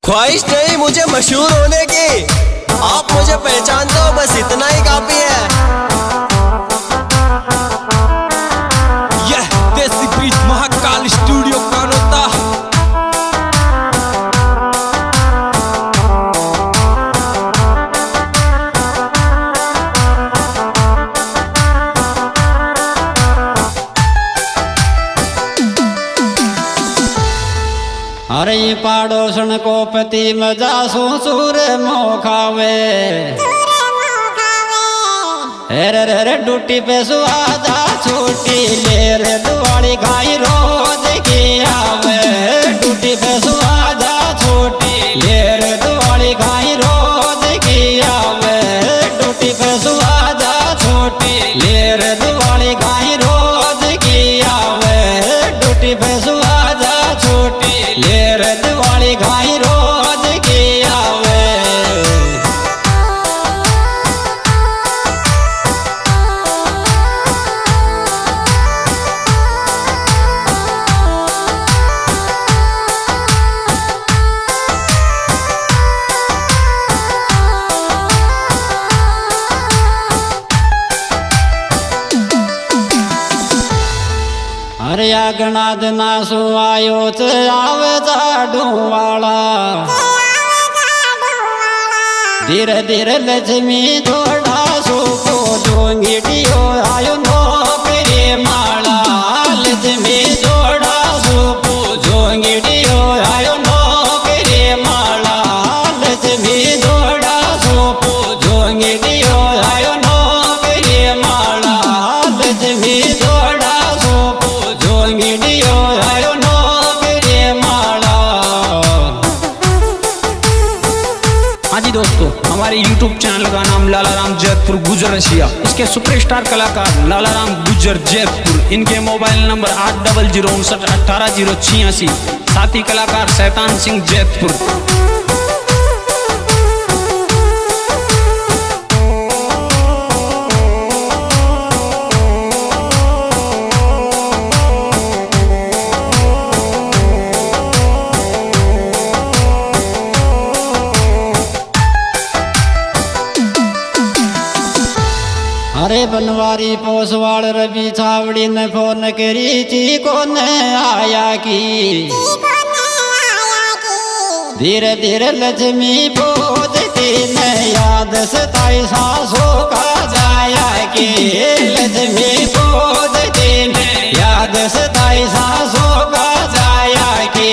ख्वाहिश नहीं मुझे मशहूर होने की, आप मुझे पहचानते हो बस इतना ही काफी है। यह देसी बीच महाकाल स्टूडियो कानोता। अरे पाड़ोसन को पति मजा सूर मोखावे, अरे डूटी पे सुहाजा छूटी ले रे दुआरी गाई रोज की आवे। डूटी पे सुहाजा छूटी ले रे दुआरी गाई रोज की आवे। डूटी पे सुहाजा छूटी ले रे दुआरी गाई रोज की आवे। डूटी पे सुहाजा छूटी ले रे दुआरी गाई रोज की आवे। अरे आगना जना सु आयो च आवे जाडू वाला। धीरे धीरे लक्ष्मी थोड़ा सो को जोंगिडियो आयो नौकरी माला। लक्ष्मी थोड़ा सो को जोंगिडियो आयो नौकरी माला। लक्ष्मी थोड़ा सो को जोंगिडियो आयो नौकरी माला। लक्ष्मी थोड़ा सो जोंगिडियो आयो नौकरी माला। हाँ जी दोस्तों, हमारे YouTube चैनल का नाम लालाराम जैतपुर गुजर रशिया। इसके सुपरस्टार कलाकार लालाराम गुजर जैतपुर। इनके मोबाइल नंबर 8009918086। साथी कलाकार शैतान सिंह जैतपुर। अरे बनवारी पोसवाड़ रवि छावड़ी ने फोन करी ची को न आया की। धीरे धीरे लक्ष्मी पोजती न याद सताई सासों का जाया की। लक्ष्मी पोजती न याद सताई सासों का जाया की।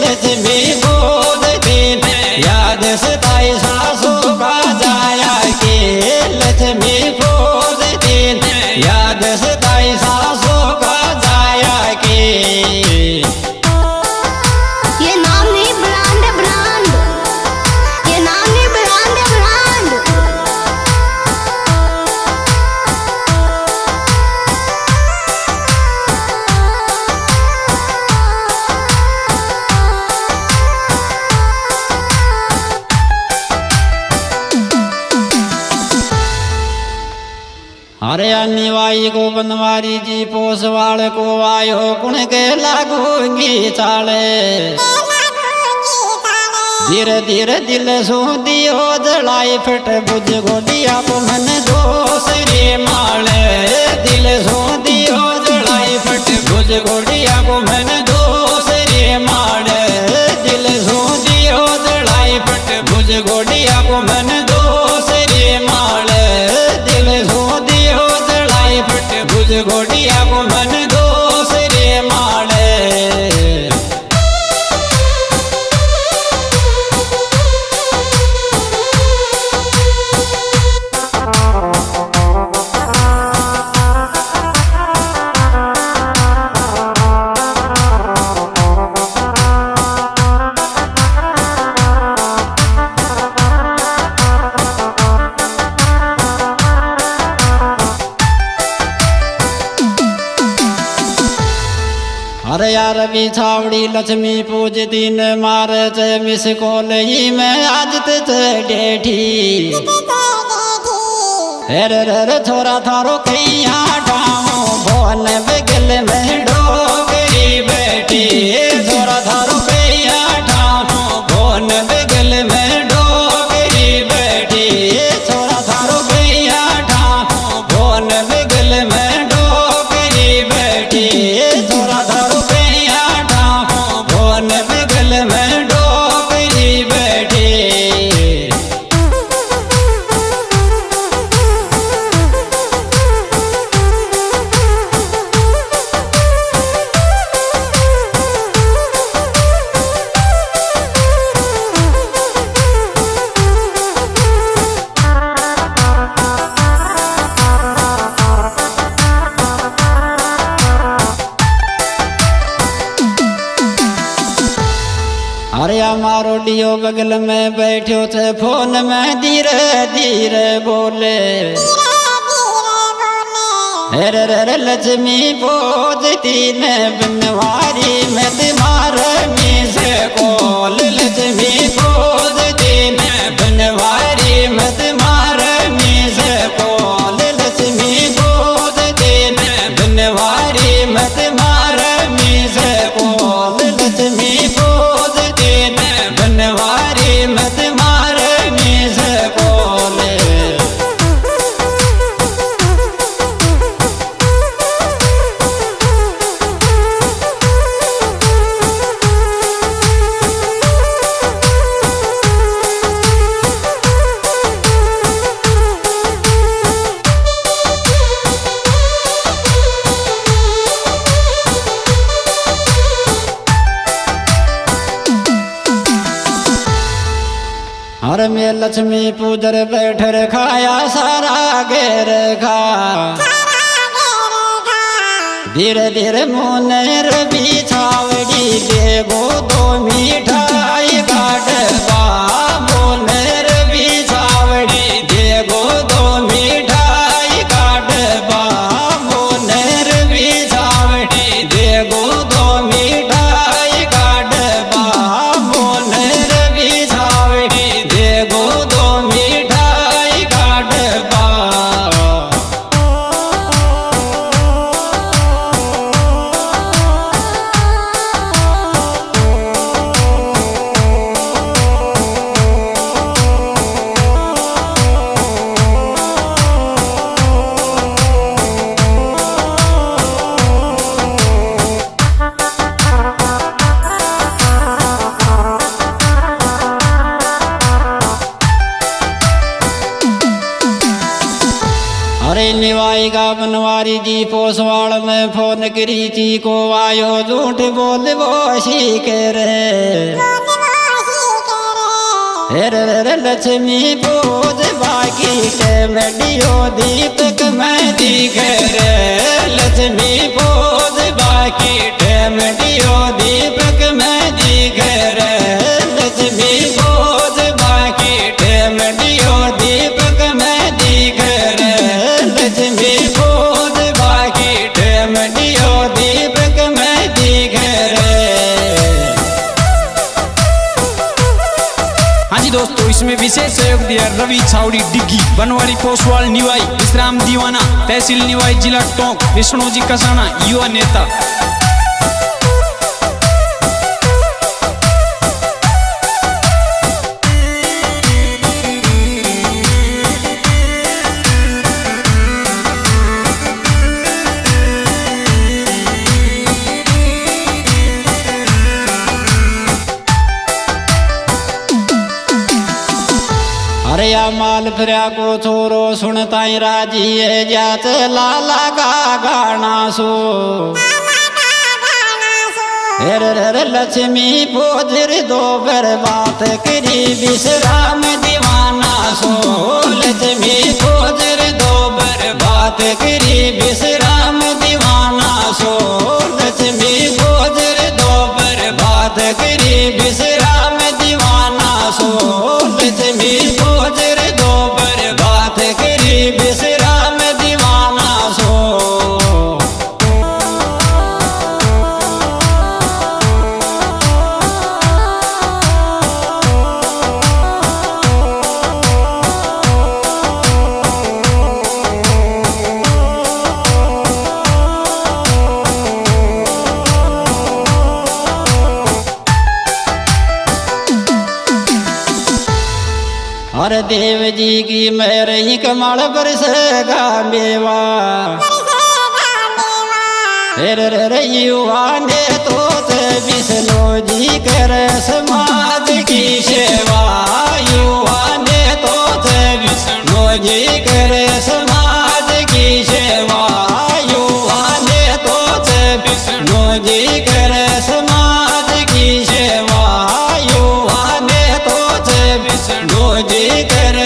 लक्ष्मी पोजती न याद सताई सासों का जाया की। लक्ष्मी याद सताई सासों का जाया की। ये नाम नहीं ब्रांड है ब्रांड। ये नाम नहीं ब्रांड है ब्रांड। अरे अनिवाई को बनवारी जी पोसवाड़ को आयो कुण के लागूंगी चाले। धीरे धीरे दिल सो दियो जलाई फट बुझ गोदिया को मन दोसरी माले। दिल सो दियो जलाई फट बुझ गोदिया को मन दोसरी माले। दिल सो दियो जलाई फट बुझ गोदिया को मन दोसरी माले। दिल सो फट भुज गोडिया को मन दोसरे माले। अरे यार भी छावड़ी लक्ष्मी पूजती न मारे चे मिस को नहीं मैं आज ते डेठी। हेरे रे छोरा थारो कैया ठाऊं भवन बगल में डोगरी बैठी। छोरा थारो कैया ठाऊं भवन मारो डियो बगल में बैठो थे फोन में धीरे धीरे बोले अरे रे लक्ष्मी बोझती ने बनवारी में तुम्हारे मीसे कोल लक्ष्मी बोझती ने बनवारी में तुम्हारे मीसे कोल लक्ष्मी बोझती ने बनवारी में तुम्हारे मीसे कोल लक्ष्मी बोझती ने बनवारी में तुम्हारे मीसे कोल। हर में लक्ष्मी पूजर बैठ खाया सारा घेर खा धीरे धीरे मुनेर बिछावड़ी देगो दो मिठाई काटवा मुनेर बिछावड़ी देगो दो मिठाई काटवा मुनेर बिछावड़ी देगो दो मिठाई काटवा मुनेर बिछावड़ी देगो दो मिठाई काटवा। अरे निवाई का बनवारी जी पोसवाड़ में फोन करी ची को आयो झूठ बोल वो शी के रे रे लक्ष्मी बोझ बाकी के मेडियो दीपक में दिख रे लक्ष्मी बोझ बाकी के मेडियो दीपक में दिख रे लक्ष्मी बोझ बाकी के मेडियो दीपक में दिख रे लक्ष्मी बोझ बाकी के मेडियो दीपक में दिख रे। हाँ जी दोस्तों, इसमें विशेष सहयोग दिया रवि छावड़ी डिग्गी बनवाड़ी पोसवाल निवाई विश्राम दीवाना तहसील निवाई जिला टोंक विष्णु जी कसाना युवा नेता। अरे या माल फिरा को छोरो सुनता ही राजी है जात लाला का गाना सो रे लक्ष्मी पोजर दो बर बात करी विश्राम दीवाना सो लक्ष्मी पोजर दो बर बात करी विश्राम दीवाना सो लक्ष्मी पोजर दो बर बात करी विश्राम दीवाना सो लक्ष्मी पोजर दो बर बात करी विश्राम दीवाना सो। और देव जी की मेरे ही कमल बरसेगा मेवा रे युवा ने तो विष्णु जी कर समाज की सेवा युवा ने तो विष्णु जी कर समाज की सेवा युवा ने तो विष्णु जी कर समाज की सेवा युवा ने तो विष्णु जी कर